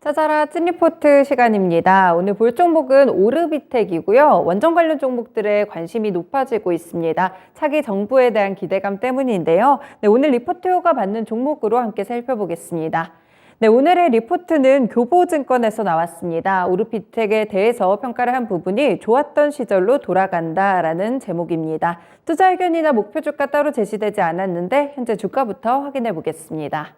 짜자라 찐리포트 시간입니다. 오늘 볼 종목은 오르비텍이고요. 원전 관련 종목들에 관심이 높아지고 있습니다. 차기 정부에 대한 기대감 때문인데요. 오늘 리포트가 받는 종목으로 함께 살펴보겠습니다. 오늘의 리포트는 교보증권에서 나왔습니다. 오르비텍에 대해서 평가를 한 부분이 좋았던 시절로 돌아간다라는 제목입니다. 투자 의견이나 목표 주가 따로 제시되지 않았는데 현재 주가부터 확인해 보겠습니다.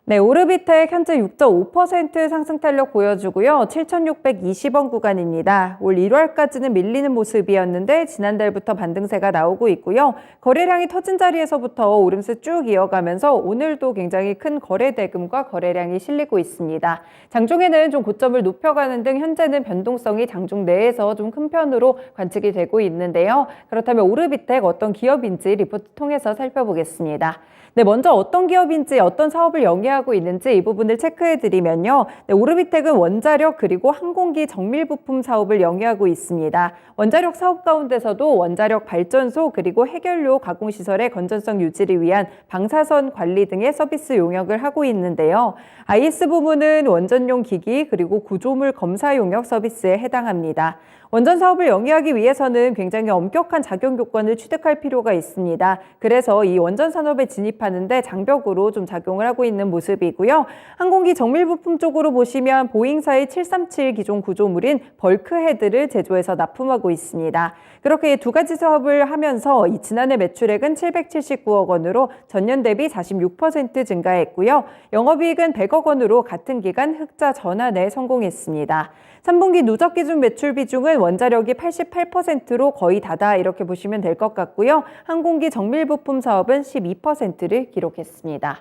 오르비텍 현재 6.5% 상승 탄력 보여주고요. 7,620원 구간입니다. 올 1월까지는 밀리는 모습이었는데 지난달부터 반등세가 나오고 있고요. 거래량이 터진 자리에서부터 오름세 쭉 이어가면서 오늘도 굉장히 큰 거래 대금과 거래량이 실리고 있습니다. 장중에는 좀 고점을 높여가는 등 현재는 변동성이 장중 내에서 좀 큰 편으로 관측이 되고 있는데요. 그렇다면 오르비텍 어떤 기업인지 리포트 통해서 살펴보겠습니다. 먼저 어떤 기업인지 어떤 사업을 영위하고 있는지 이 부분을 체크해드리면요. 오르비텍은 원자력 그리고 항공기 정밀부품 사업을 영위하고 있습니다. 원자력 사업 가운데서도 원자력 발전소 그리고 해결료 가공시설의 건전성 유지를 위한 방사선 관리 등의 서비스 용역을 하고 있는데요. IS 부문은 원전용 기기 그리고 구조물 검사 용역 서비스에 해당합니다. 원전 사업을 영위하기 위해서는 굉장히 엄격한 작용 요건을 취득할 필요가 있습니다. 그래서 이 원전 산업에 진입하는데 장벽으로 좀 작용을 하고 있는 모습이고요. 항공기 정밀부품 쪽으로 보시면 보잉사의 737 기존 구조물인 벌크헤드를 제조해서 납품하고 있습니다. 그렇게 두 가지 사업을 하면서 이 지난해 매출액은 779억 원으로 전년 대비 46% 증가했고요. 영업이익은 100억 원으로 같은 기간 흑자 전환에 성공했습니다. 3분기 누적 기준 매출 비중은 원자력이 88%로 거의 다다 이렇게 보시면 될 것 같고요. 항공기 정밀부품 사업은 12%를 기록했습니다.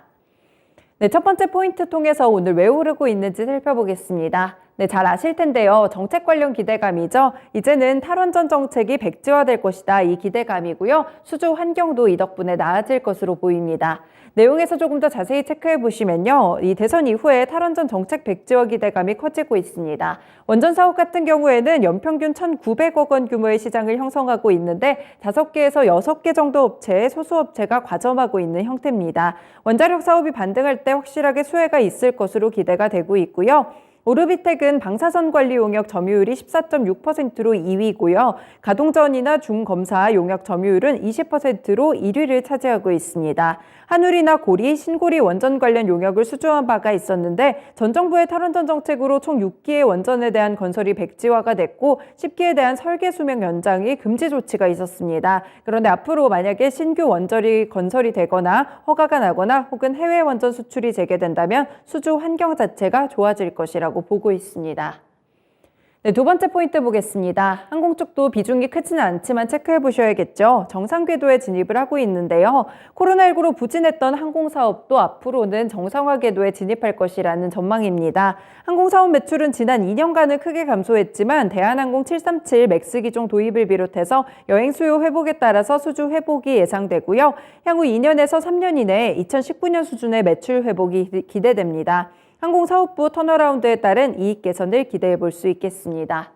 첫 번째 포인트 통해서 오늘 왜 오르고 있는지 살펴보겠습니다. 잘 아실 텐데요. 정책 관련 기대감이죠. 이제는 탈원전 정책이 백지화될 것이다. 이 기대감이고요. 수주 환경도 이 덕분에 나아질 것으로 보입니다. 내용에서 조금 더 자세히 체크해 보시면요. 이 대선 이후에 탈원전 정책 백지화 기대감이 커지고 있습니다. 원전 사업 같은 경우에는 연평균 1,900억 원 규모의 시장을 형성하고 있는데 5개에서 6개 정도 업체의 소수업체가 과점하고 있는 형태입니다. 원자력 사업이 반등할 때 확실하게 수혜가 있을 것으로 기대가 되고 있고요. 오르비텍은 방사선 관리 용역 점유율이 14.6%로 2위고요. 가동전이나 중검사 용역 점유율은 20%로 1위를 차지하고 있습니다. 한울이나 고리, 신고리 원전 관련 용역을 수주한 바가 있었는데 전 정부의 탈원전 정책으로 총 6기의 원전에 대한 건설이 백지화가 됐고 10기에 대한 설계 수명 연장이 금지 조치가 있었습니다. 그런데 앞으로 만약에 신규 원전이 건설이 되거나 허가가 나거나 혹은 해외 원전 수출이 재개된다면 수주 환경 자체가 좋아질 것이라고 보고 있습니다. 두 번째 포인트 보겠습니다. 항공 쪽도 비중이 크지는 않지만 체크해 보셔야겠죠. 정상 궤도에 진입을 하고 있는데요. 코로나19로 부진했던 항공사업도 앞으로는 정상화 궤도에 진입할 것이라는 전망입니다. 항공사업 매출은 지난 2년간은 크게 감소했지만 대한항공 737 맥스 기종 도입을 비롯해서 여행 수요 회복에 따라서 수주 회복이 예상되고요. 향후 2년에서 3년 이내에 2019년 수준의 매출 회복이 기대됩니다. 항공사업부 턴어라운드에 따른 이익 개선을 기대해 볼 수 있겠습니다.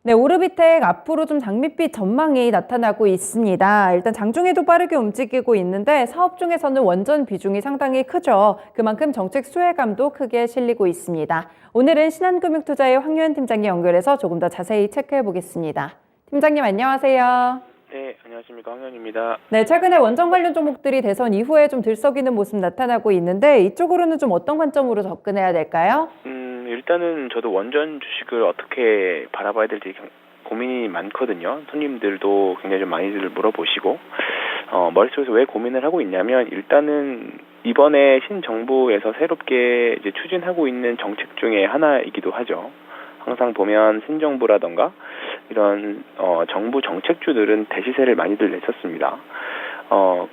오르비텍 앞으로 좀 장밋빛 전망이 나타나고 있습니다. 일단 장중에도 빠르게 움직이고 있는데 사업 중에서는 원전 비중이 상당히 크죠. 그만큼 정책 수혜감도 크게 실리고 있습니다. 오늘은 신한금융투자의 황유현 팀장님 연결해서 조금 더 자세히 체크해 보겠습니다. 팀장님 안녕하세요. 네, 안녕하십니까. 황현입니다. 최근에 원전 관련 종목들이 대선 이후에 좀 들썩이는 모습 나타나고 있는데 이쪽으로는 좀 어떤 관점으로 접근해야 될까요? 일단은 저도 원전 주식을 어떻게 바라봐야 될지 고민이 많거든요. 손님들도 굉장히 좀 많이들 물어보시고 머릿속에서 왜 고민을 하고 있냐면 일단은 이번에 신정부에서 새롭게 이제 추진하고 있는 정책 중에 하나이기도 하죠. 항상 보면 신정부라던가 이런 정부 정책주들은 대시세를 많이들 냈었습니다.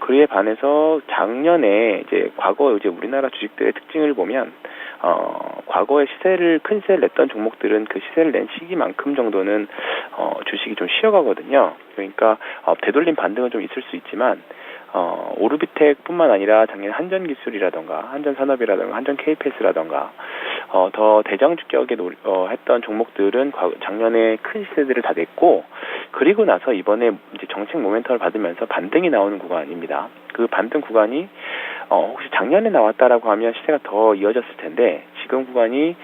그에 반해서 작년에 이제 과거 이제 우리나라 주식들의 특징을 보면 과거에 큰 시세를 냈던 종목들은 그 시세를 낸 시기만큼 정도는 주식이 좀 쉬어가거든요. 그러니까 되돌림 반등은 좀 있을 수 있지만 오르비텍뿐만 아니라 작년 한전기술이라던가 한전산업이라던가 한전 KPS라던가 더 대장주격에 했던 종목들은 작년에 큰 시세들을 다 냈고 그리고 나서 이번에 이제 정책 모멘텀을 받으면서 반등이 나오는 구간입니다. 그 반등 구간이 혹시 작년에 나왔다라고 하면 시세가 더 이어졌을 텐데 지금 구간이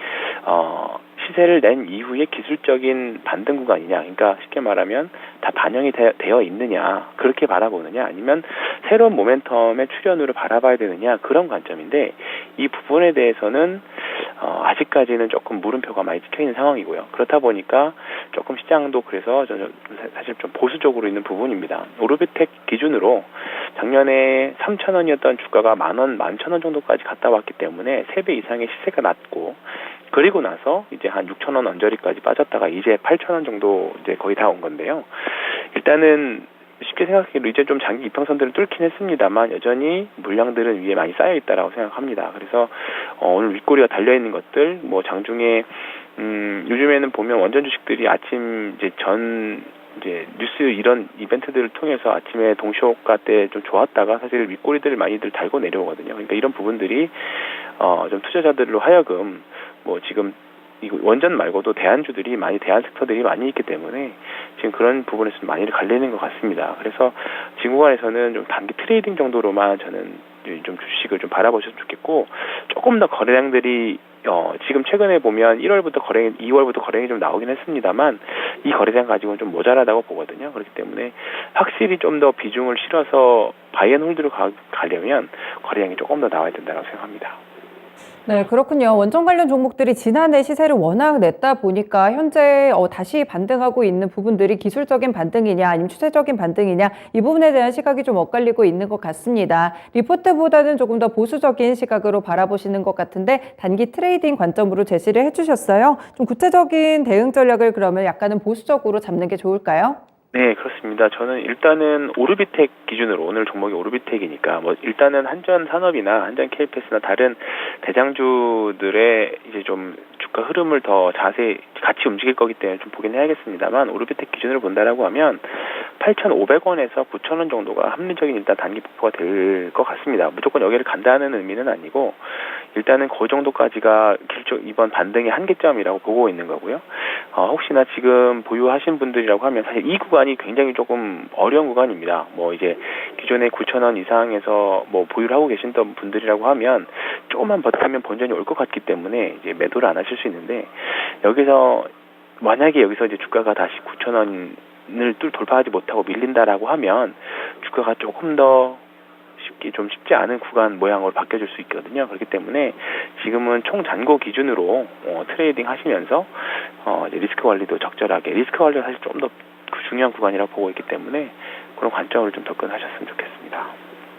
시세를 낸 이후에 기술적인 반등 구간이냐, 그러니까 쉽게 말하면 다 반영이 되어 있느냐, 그렇게 바라보느냐, 아니면 새로운 모멘텀의 출현으로 바라봐야 되느냐, 그런 관점인데, 이 부분에 대해서는 아직까지는 조금 물음표가 많이 찍혀있는 상황이고요. 그렇다 보니까 조금 시장도 그래서 저는 사실 좀 보수적으로 있는 부분입니다. 오르비텍 기준으로 작년에 3,000원이었던 주가가 10,000원, 11,000원 정도까지 갔다 왔기 때문에 3배 이상의 시세가 났고, 그리고 나서 이제 한 6,000원 언저리까지 빠졌다가 이제 8,000원 정도 이제 거의 다 온 건데요. 일단은 쉽게 생각하기로 이제 좀 장기 이평선들을 뚫긴 했습니다만 여전히 물량들은 위에 많이 쌓여 있다라고 생각합니다. 그래서 오늘 윗꼬리가 달려 있는 것들, 뭐 장중에 요즘에는 보면 원전 주식들이 아침 이제 뉴스 이런 이벤트들을 통해서 아침에 동시호가 때 좀 좋았다가 사실 윗꼬리들을 많이들 달고 내려오거든요. 그러니까 이런 부분들이 좀 투자자들로 하여금 뭐 지금 이 원전 말고도 대안주들이 대안 섹터들이 많이 있기 때문에 지금 그런 부분에서 많이 갈리는 것 같습니다. 그래서 지금 구간에서는 좀 단기 트레이딩 정도로만 저는 좀 주식을 좀 바라보셨으면 좋겠고, 조금 더 거래량들이 지금 최근에 보면 2월부터 거래량이 좀 나오긴 했습니다만 이 거래량 가지고는 좀 모자라다고 보거든요. 그렇기 때문에 확실히 좀 더 비중을 실어서 바이앤홀드로 가려면 거래량이 조금 더 나와야 된다고 생각합니다. 네, 그렇군요. 원전 관련 종목들이 지난해 시세를 워낙 냈다 보니까 현재 다시 반등하고 있는 부분들이 기술적인 반등이냐 아니면 추세적인 반등이냐, 이 부분에 대한 시각이 좀 엇갈리고 있는 것 같습니다. 리포트보다는 조금 더 보수적인 시각으로 바라보시는 것 같은데 단기 트레이딩 관점으로 제시를 해주셨어요. 좀 구체적인 대응 전략을 그러면 약간은 보수적으로 잡는 게 좋을까요? 네, 그렇습니다. 저는 일단은 오르비텍 기준으로, 오늘 종목이 오르비텍이니까 뭐 일단은 한전산업이나 한전 KPS나 다른 대장주들의 이제 좀 주가 흐름을 더 자세히 같이 움직일 거기 때문에 좀 보긴 해야겠습니다만, 오르비텍 기준으로 본다라고 하면 8,500원에서 9,000원 정도가 합리적인 일단 단기 폭포가 될 것 같습니다. 무조건 여기를 간다는 의미는 아니고 일단은 그 정도까지가 이번 반등의 한계점이라고 보고 있는 거고요. 혹시나 지금 보유하신 분들이라고 하면 사실 이 구간이 굉장히 조금 어려운 구간입니다. 뭐 이제 기존에 9,000원 이상에서 뭐 보유를 하고 계신던 분들이라고 하면 조금만 버티면 본전이 올 것 같기 때문에 이제 매도를 안 하실 수 있는데, 만약에 여기서 이제 주가가 다시 9,000원을 돌파하지 못하고 밀린다라고 하면 주가가 조금 더 쉽지 않은 구간 모양으로 바뀌어질 수 있거든요. 그렇기 때문에 지금은 총 잔고 기준으로 트레이딩 하시면서 이제 리스크 관리도 적절하게, 리스크 관리가 사실 좀 더 중요한 구간이라고 보고 있기 때문에 그런 관점을 좀 접근하셨으면 좋겠습니다.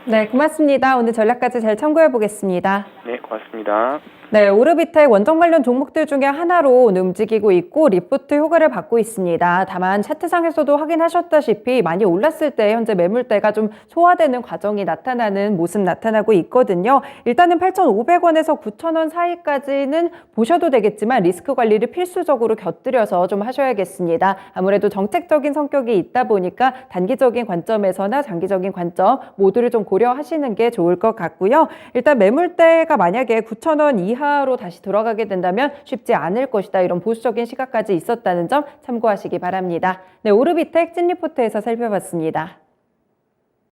네, 고맙습니다. 오늘 전략까지 잘 참고해 보겠습니다. 네, 고맙습니다. 네, 오르비텍 원전 관련 종목들 중에 하나로 오늘 움직이고 있고 리포트 효과를 받고 있습니다. 다만 차트상에서도 확인하셨다시피 많이 올랐을 때 현재 매물대가 좀 소화되는 과정이 나타나는 모습 나타나고 있거든요. 일단은 8,500원에서 9,000원 사이까지는 보셔도 되겠지만 리스크 관리를 필수적으로 곁들여서 좀 하셔야겠습니다. 아무래도 정책적인 성격이 있다 보니까 단기적인 관점에서나 장기적인 관점 모두를 좀 고려하시는 게 좋을 것 같고요. 일단 매물대가 만약에 9,000원 이하로 다시 돌아가게 된다면 쉽지 않을 것이다, 이런 보수적인 시각까지 있었다는 점 참고하시기 바랍니다. 네, 오르비텍 찐리포트에서 살펴봤습니다.